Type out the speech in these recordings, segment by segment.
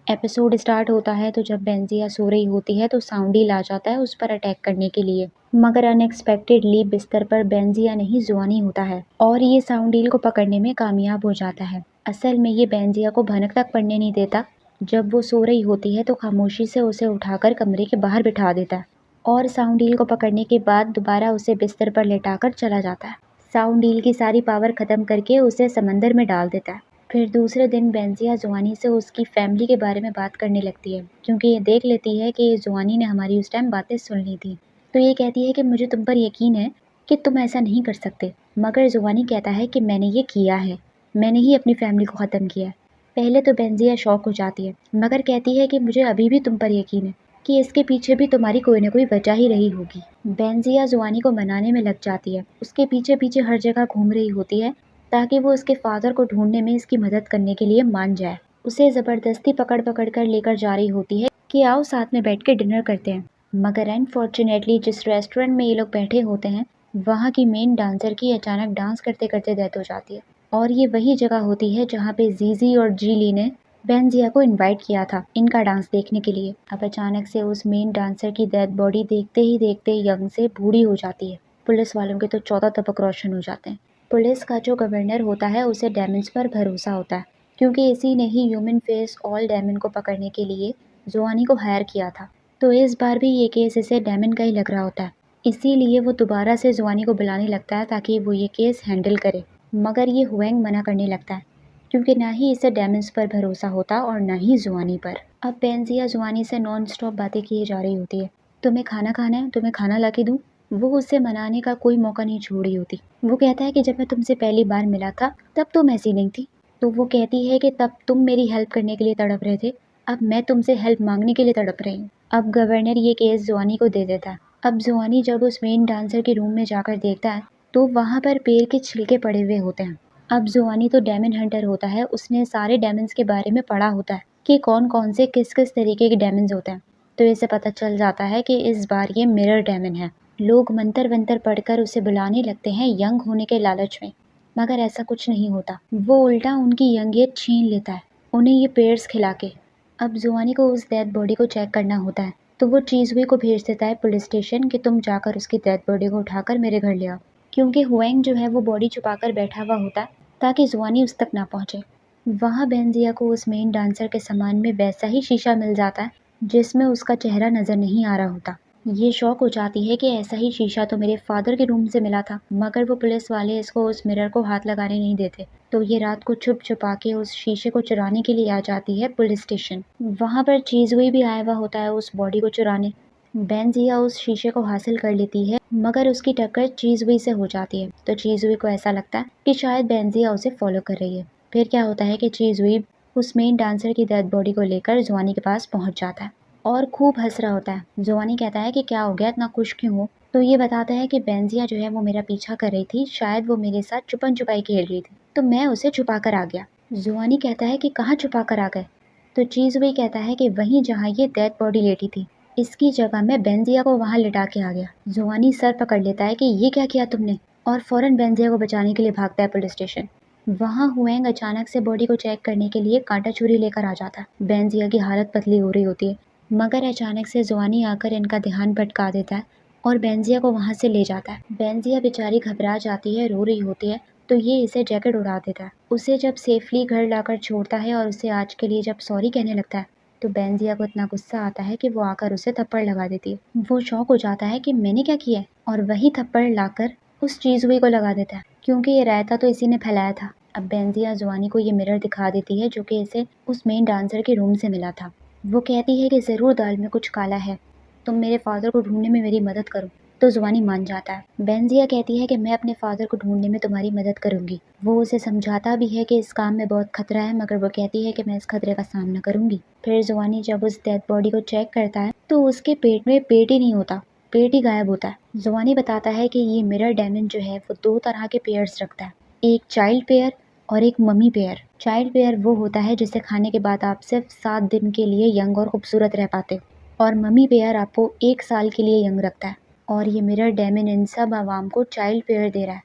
Episode start होता है तो जब बेंजिया सो रही होती है तो साउंडील आ जाता है उस पर अटैक करने के लिए, मगर अनएक्सपेक्टेडली बिस्तर पर बेंजिया नहीं जुआनी होता है और ये साउंडील को पकड़ने में कामयाब हो जाता है। असल में ये बेंजिया को भनक तक पड़ने नहीं देता। जब वो सो रही होती है तो खामोशी से उसे उठाकर कमरे के बाहर बिठा देता है और साउंडील को पकड़ने के बाद दोबारा उसे बिस्तर पर लेटाकर चला जाता है। साउंडील की सारी पावर खत्म करके उसे समंदर में डाल देता है। फिर दूसरे दिन बेंजिया जुआनी से उसकी फैमिली के बारे में बात करने लगती है, क्योंकि ये देख लेती है कि जुआनी ने हमारी उस टाइम बातें सुन ली थी। तो ये कहती है कि मुझे तुम पर यकीन है कि तुम ऐसा नहीं कर सकते, मगर जुआनी कहता है कि मैंने ये किया है, मैंने ही अपनी फैमिली को ख़त्म किया है। पहले तो बेंजिया शॉक हो जाती है, मगर कहती है कि मुझे अभी भी तुम पर यकीन है कि इसके पीछे भी तुम्हारी कोई ना कोई वजह ही रही होगी। बेंजिया जुआनी को मनाने में लग जाती है, उसके पीछे पीछे हर जगह घूम रही होती है ताकि वो उसके फादर को ढूंढने में इसकी मदद करने के लिए मान जाए। उसे ज़बरदस्ती पकड़ पकड़ कर लेकर जा रही होती है कि आओ साथ में बैठ के डिनर करते हैं, मगर अनफॉर्चुनेटली जिस रेस्टोरेंट में ये लोग बैठे होते हैं वहाँ की मेन डांसर की अचानक डांस करते करते डेथ हो जाती है। और ये वही जगह होती है जहाँ पे जीजी और जीली ने बेंजिया को इनवाइट किया था इनका डांस देखने के लिए। अब अचानक से उस मेन डांसर की डेड बॉडी देखते ही देखते यंग से बूढ़ी हो जाती है। पुलिस वालों के तो 14 तबक रोशन हो जाते हैं। पुलिस का जो गवर्नर होता है उसे डेमन्स पर भरोसा होता है, क्योंकि इसी ने ही ह्यूमन फेस ऑल डेमन को पकड़ने के लिए जुआनी को हायर किया था। तो इस बार भी ये केस इसे डेमन का ही लग रहा होता है, इसीलिए वो दोबारा से जुआनी को बुलाने लगता है ताकि वो ये केस हैंडल करे। मगर ये हुएंग मना करने लगता है, क्योंकि ना ही इसे डेमन्स पर भरोसा होता और ना ही जुआनी पर। अब बेंजिया जुआनी से नॉन स्टॉप बातें किए जा रही होती है, तुम्हें खाना खाना है, तुम्हें खाना ला के दूँ। वो उसे मनाने का कोई मौका नहीं छोड़ रही होती। वो कहता है कि जब मैं तुमसे पहली बार मिला था तब तुम ऐसी नहीं थी। तो वो कहती है कि तब तुम मेरी हेल्प करने के लिए तड़प रहे थे, अब मैं तुमसे हेल्प मांगने के लिए तड़प रही हूँ। अब गवर्नर ये केस जुआनी को दे देता है। अब जुआनी जब उस मेन डांसर के रूम में जाकर देखता है तो वहाँ पर पेड़ के छिलके पड़े हुए होते हैं। अब जुआनी तो डेमन हंटर होता है, उसने सारे डेमन्स के बारे में पढ़ा होता है कि कौन कौन से किस किस तरीके के डेमन्स होते हैं। तो इसे पता चल जाता है कि इस बार ये मिरर डेमन है। लोग मंतर वंतर पढ़कर उसे बुलाने लगते हैं यंग होने के लालच में, मगर ऐसा कुछ नहीं होता। वो उल्टा उनकी यंगियत छीन लेता है उन्हें ये पेयर्स खिला के। अब जुआनी को उस डेड बॉडी को चेक करना होता है, तो वो चीज़ुई को भेज देता है पुलिस स्टेशन कि तुम जाकर उसकी डेड बॉडी को उठाकर मेरे घर ले आओ, क्योंकि हुएंग जो है वो बॉडी छुपाकर बैठा हुआ होता है ताकि जुआनी उस तक ना पहुँचे। वहाँ बेंजिया को उस मेन डांसर के सामान में वैसा ही शीशा मिल जाता है जिसमें उसका चेहरा नज़र नहीं आ रहा होता। ये शौक हो जाती है कि ऐसा ही शीशा तो मेरे फादर के रूम से मिला था, मगर वो पुलिस वाले इसको उस मिरर को हाथ लगाने नहीं देते। तो ये रात को छुप छुपा के उस शीशे को चुराने के लिए आ जाती है पुलिस स्टेशन। वहाँ पर चीज़ुई भी आया हुआ होता है उस बॉडी को चुराने। बेंजिया उस शीशे को हासिल कर लेती है, मगर उसकी टक्कर चीज़ुई से हो जाती है। तो चीज़ुई को ऐसा लगता है कि शायद बेंजिया उसे फॉलो कर रही है। फिर क्या होता है कि चीज़ुई उस मेन डांसर की डेड बॉडी को लेकर जुआनी के पास पहुंच जाता है और खूब हंस रहा होता है। जुआनी कहता है कि क्या हो गया, इतना खुश क्यों हो। तो ये बताता है कि बेंजिया जो है वो मेरा पीछा कर रही थी, शायद वो मेरे साथ छुपन छुपाई खेल रही थी, तो मैं उसे छुपा कर आ गया। जुआनी कहता है कि कहाँ छुपा कर आ गए। तो चीज़ुई कहता है कि वहीं जहाँ ये डेड बॉडी लेटी थी, इसकी जगह मैं बेंजिया को वहाँ लिटा के आ गया। जुआनी सर पकड़ लेता है कि ये क्या किया तुमने, और फौरन बेंजिया को बचाने के लिए भागता है पुलिस स्टेशन। वहाँ हुएंग अचानक से बॉडी को चेक करने के लिए कांटा छुरी लेकर आ जाता है। बेंजिया की हालत पतली हो रही होती है, मगर अचानक से जुआनी आकर इनका ध्यान भटका देता है और बेंजिया को वहाँ से ले जाता है। बेंजिया बेचारी घबरा जाती है, रो रही होती है, तो ये इसे जैकेट उड़ा देता है। उसे जब सेफली घर लाकर छोड़ता है और उसे आज के लिए जब सॉरी कहने लगता है, तो बेंजिया को इतना गुस्सा आता है कि वो आकर उसे थप्पड़ लगा देती है। वो शौक हो जाता है कि मैंने क्या किया है, और वही थप्पड़ लाकर उस चीज़ुई को लगा देता है, क्योंकि ये रायता तो इसी ने फैलाया था। अब बेंजिया जुआनी को ये मिरर दिखा देती है जो कि इसे उस मेन डांसर के रूम से मिला था। वो कहती है कि ज़रूर दाल में कुछ काला है, तुम मेरे फादर को ढूंढने में मेरी मदद करो। तो जुआनी मान जाता है। बेंजिया कहती है कि मैं अपने फादर को ढूंढने में तुम्हारी मदद करूंगी। वो उसे समझाता भी है कि इस काम में बहुत खतरा है, मगर वो कहती है कि मैं इस खतरे का सामना करूंगी। फिर जुआनी जब उस डेड बॉडी को चेक करता है तो उसके पेट में पेट ही नहीं होता, पेट ही गायब होता है। जुआनी बताता है कि ये मिरर डेमन जो है वो 2 तरह के पेयर्स रखता है, एक चाइल्ड पेयर और एक मम्मी पेयर। चाइल्ड पेयर वो होता है जिसे खाने के बाद आप सिर्फ 7 दिन के लिए यंग और खूबसूरत रह पाते हो, और मम्मी पेयर आपको 1 साल के लिए यंग रखता है। और ये मिरर डेमन इन सब आवाम को चाइल्ड पेयर दे रहा है।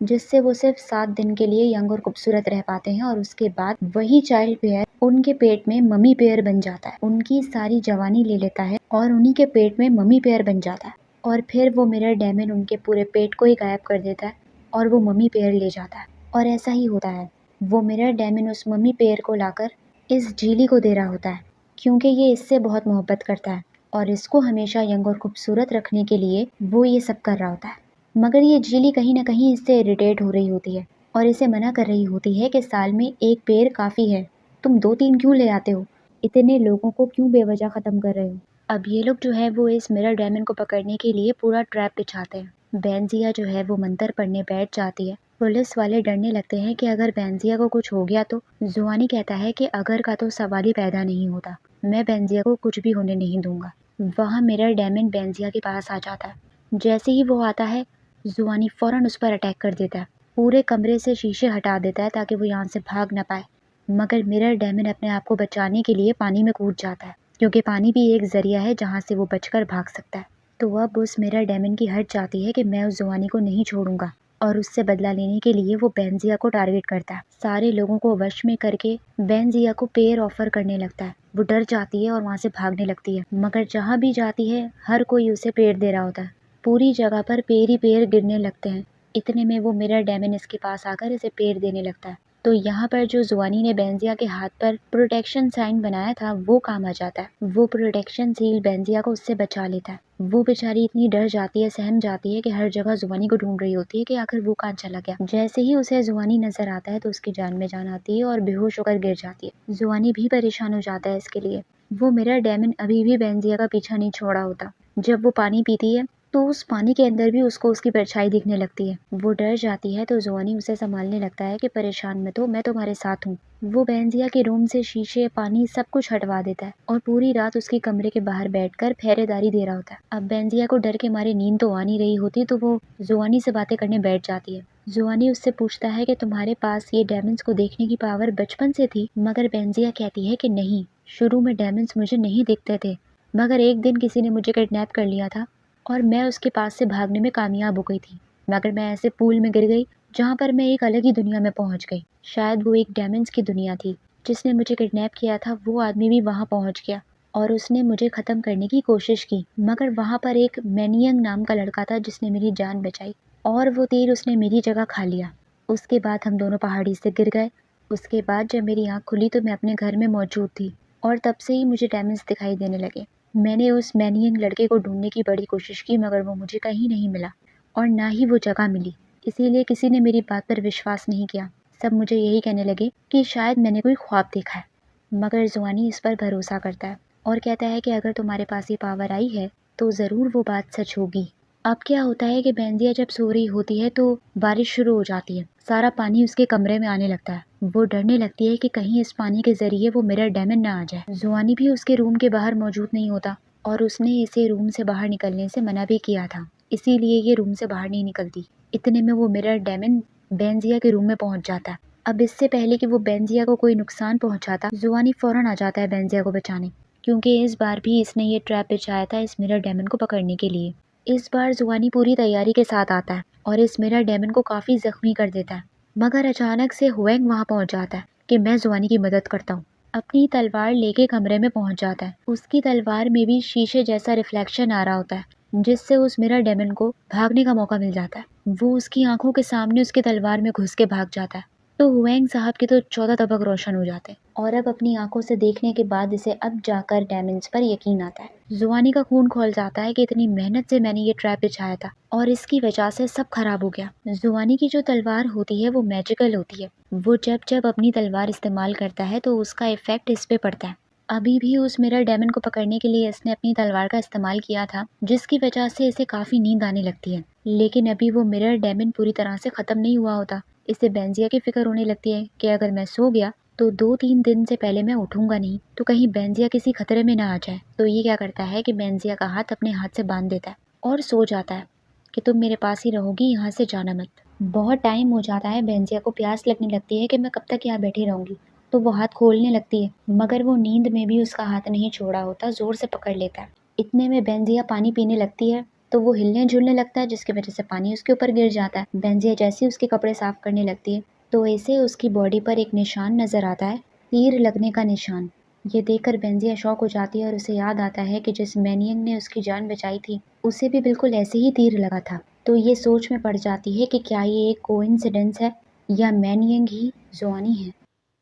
जिससे वो सिर्फ 7 दिन के लिए यंग और खूबसूरत रह पाते हैं और उसके बाद वही चाइल्ड पेयर उनके पेट में मम्मी पेयर बन जाता है, उनकी सारी जवानी ले लेता है और उन्हीं के पेट में मम्मी पेयर बन जाता है। और फिर वो मिरर डायमंड उनके पूरे पेट को ही गायब कर देता है और वो मम्मी पेयर ले जाता है। और ऐसा ही होता है, वो मिरर डायमंड उस मम्मी पेयर को लाकर इस झीली को दे रहा होता है, क्योंकि ये इससे बहुत मोहब्बत करता है और इसको हमेशा यंग और खूबसूरत रखने के लिए वो ये सब कर रहा होता है। मगर ये झीली कहीं ना कहीं इससे इरिटेट हो रही होती है और इसे मना कर रही होती है कि साल में एक पेड़ काफ़ी है, तुम 2-3 क्यों ले आते हो, इतने लोगों को क्यों बेवजह ख़त्म कर रहे हो। अब ये लोग जो है वो इस मिरर डायमंड को पकड़ने के लिए पूरा ट्रैप बिछाते हैं। बेंजिया जो है वो मंतर पढ़ने बैठ जाती है। पुलिस वाले डरने लगते हैं कि अगर बेंजिया को कुछ हो गया तो। जुआनी कहता है कि अगर का तो सवाल ही पैदा नहीं होता, मैं बेंजिया को कुछ भी होने नहीं दूंगा। वहाँ मिरर डायमंड बेंजिया के पास आ जाता है। जैसे ही वो आता है, जुआनी फौरन उस पर अटैक कर देता है, पूरे कमरे से शीशे हटा देता है ताकि वो यहाँ से भाग ना पाए। मगर मिरर डायमंड अपने आप को बचाने के लिए पानी में कूद जाता है, क्योंकि पानी भी एक जरिया है जहाँ से वो बचकर भाग सकता है। तो अब उस मिरर डायमंड की हट जाती है कि मैं उस जुआनी को नहीं छोड़ूंगा और उससे बदला लेने के लिए वो बेंजिया को टारगेट करता है। सारे लोगों को वश में करके बेंजिया को पेड़ ऑफर करने लगता है। वो डर जाती है और वहाँ से भागने लगती है, मगर जहाँ भी जाती है हर कोई उसे पेड़ दे रहा होता है। पूरी जगह पर पेड़ ही पेड़ गिरने लगते हैं। इतने में वो मिरर डायमंड इसके पास आकर इसे पेड़ देने लगता है। तो यहाँ पर जो जुआनी ने बेंजिया के हाथ पर प्रोटेक्शन साइन बनाया था वो काम आ जाता है। वो प्रोटेक्शन सील बेंजिया को उससे बचा लेता है। वो बेचारी इतनी डर जाती है, सहम जाती है कि हर जगह जुआनी को ढूंढ रही होती है कि आखिर वो कहाँ चला गया। जैसे ही उसे जुआनी नजर आता है तो उसकी जान में जान आती है और बेहोश होकर गिर जाती है। जुआनी भी परेशान हो जाता है इसके लिए। वो मिरर डायमंड अभी भी बेंजिया का पीछा नहीं छोड़ा होता। जब वो पानी पीती है तो उस पानी के अंदर भी उसको उसकी परछाई दिखने लगती है। वो डर जाती है तो जुआनी उसे संभालने लगता है कि परेशान मत हो, मैं तुम्हारे साथ हूँ। वो बेंजिया के रूम से शीशे, पानी सब कुछ हटवा देता है और पूरी रात उसके कमरे के बाहर बैठकर पहरेदारी दे रहा होता है। अब बेंजिया को डर के मारे नींद तो आ नहीं रही होती, तो वो जुआनी से बातें करने बैठ जाती है। जुआनी उससे पूछता है कि तुम्हारे पास ये डायमंड्स को देखने की पावर बचपन से थी। मगर बेंजिया कहती है कि नहीं, शुरू में डायमंड्स मुझे नहीं दिखते थे, मगर एक दिन किसी ने मुझे किडनैप कर लिया था और मैं उसके पास से भागने में कामयाब हो गई थी। मगर मैं ऐसे पूल में गिर गई जहाँ पर मैं एक अलग ही दुनिया में पहुँच गई। शायद वो एक डायमंड्स की दुनिया थी। जिसने मुझे किडनैप किया था वो आदमी भी वहाँ पहुँच गया और उसने मुझे ख़त्म करने की कोशिश की। मगर वहाँ पर एक मैनियंग नाम का लड़का था जिसने मेरी जान बचाई और वो तीर उसने मेरी जगह खा लिया। उसके बाद हम दोनों पहाड़ी से गिर गए। उसके बाद जब मेरी आँख खुली तो मैं अपने घर में मौजूद थी और तब से ही मुझे डायमंड्स दिखाई देने लगे। मैंने उस मैनियंग लड़के को ढूंढने की बड़ी कोशिश की, मगर वो मुझे कहीं नहीं मिला और ना ही वो जगह मिली। इसीलिए किसी ने मेरी बात पर विश्वास नहीं किया। सब मुझे यही कहने लगे कि शायद मैंने कोई ख्वाब देखा है। मगर जुआनी इस पर भरोसा करता है और कहता है कि अगर तुम्हारे पास ये पावर आई है तो ज़रूर वो बात सच होगी। अब क्या होता है कि बेंजिया जब सो रही होती है तो बारिश शुरू हो जाती है। सारा पानी उसके कमरे में आने लगता है। वो डरने लगती है कि कहीं इस पानी के जरिए वो मिरर डायमंड ना आ जाए। जुआनी भी उसके रूम के बाहर मौजूद नहीं होता और उसने इसे रूम से बाहर निकलने से मना भी किया था, इसीलिए ये रूम से बाहर नहीं निकलती। इतने में वो मिरर डायमंड बेंजिया के रूम में पहुंच जाता है। अब इससे पहले कि वो बेंजिया को कोई नुकसान पहुंचाता, जुआनी फौरन आ जाता है बेंजिया को बचाने, क्योंकि इस बार भी इसने ये ट्रैप बिछाया था इस मिरर डायमंड को पकड़ने के लिए। इस बार जुआनी पूरी तैयारी के साथ आता है और इस मिरर डायमंड को काफ़ी जख्मी कर देता है। मगर अचानक से हुएंग वहाँ पहुँच जाता है कि मैं जुआनी की मदद करता हूँ। अपनी तलवार लेके कमरे में पहुँच जाता है। उसकी तलवार में भी शीशे जैसा रिफ्लेक्शन आ रहा होता है, जिससे उस मिरर डायमंड को भागने का मौका मिल जाता है। वो उसकी आंखों के सामने उसकी तलवार में घुस के भाग जाता है। तो हुएंग साहब के तो 14 तबक रोशन हो जाते हैं और अब अपनी आंखों से देखने के बाद इसे अब जाकर डायमंड्स पर यकीन आता है। जुआनी का खून खौल जाता है कि इतनी मेहनत से मैंने ये ट्रैप बिछाया था और इसकी वजह से सब खराब हो गया। जुआनी की जो तलवार होती है वो मैजिकल होती है। वो जब जब अपनी तलवार इस्तेमाल करता है तो उसका इफेक्ट इस पे पड़ता है। अभी भी उस मिरर डायमंड को पकड़ने के लिए इसने अपनी तलवार का इस्तेमाल किया था, जिसकी वजह से इसे काफ़ी नींद आने लगती है। लेकिन अभी वो मिरर डायमंड पूरी तरह से ख़त्म नहीं हुआ होता। इसे बेंजिया की फिक्र होने लगती है कि अगर मैं सो गया तो 2-3 दिन से पहले मैं उठूंगा नहीं, तो कहीं बेंजिया किसी खतरे में ना आ जाए। तो ये क्या करता है कि बेंजिया का हाथ अपने हाथ से बांध देता है और सो जाता है कि तुम मेरे पास ही रहोगी, यहाँ से जाना मत। बहुत टाइम हो जाता है, बेंजिया को प्यास लगने लगती है कि मैं कब तक यहाँ बैठी रहूंगी, तो वो हाथ खोलने लगती है, मगर वो नींद में भी उसका हाथ नहीं छोड़ा होता, जोर से पकड़ लेता है। इतने में बेंजिया पानी पीने लगती है तो वो हिलने झुलने लगता है, जिसकी वजह से पानी उसके ऊपर गिर जाता है। बेंजिया जैसे ही उसके कपड़े साफ करने लगती है तो ऐसे उसकी बॉडी पर एक निशान नजर आता है, तीर लगने का निशान। ये देखकर बेंजिया शॉक हो जाती है और उसे याद आता है कि जिस मैनियंग ने उसकी जान बचाई थी उसे भी बिल्कुल ऐसे ही तीर लगा था। तो ये सोच में पड़ जाती है कि क्या ये एक कोइंसिडेंस है या मैनियंग ही जुआनी है।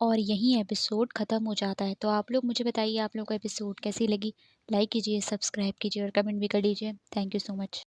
और यहीं एपिसोड ख़त्म हो जाता है। तो आप लोग मुझे बताइए, आप लोगों को एपिसोड कैसी लगी। लाइक कीजिए, सब्सक्राइब कीजिए और कमेंट भी कर दीजिए। Thank you so much.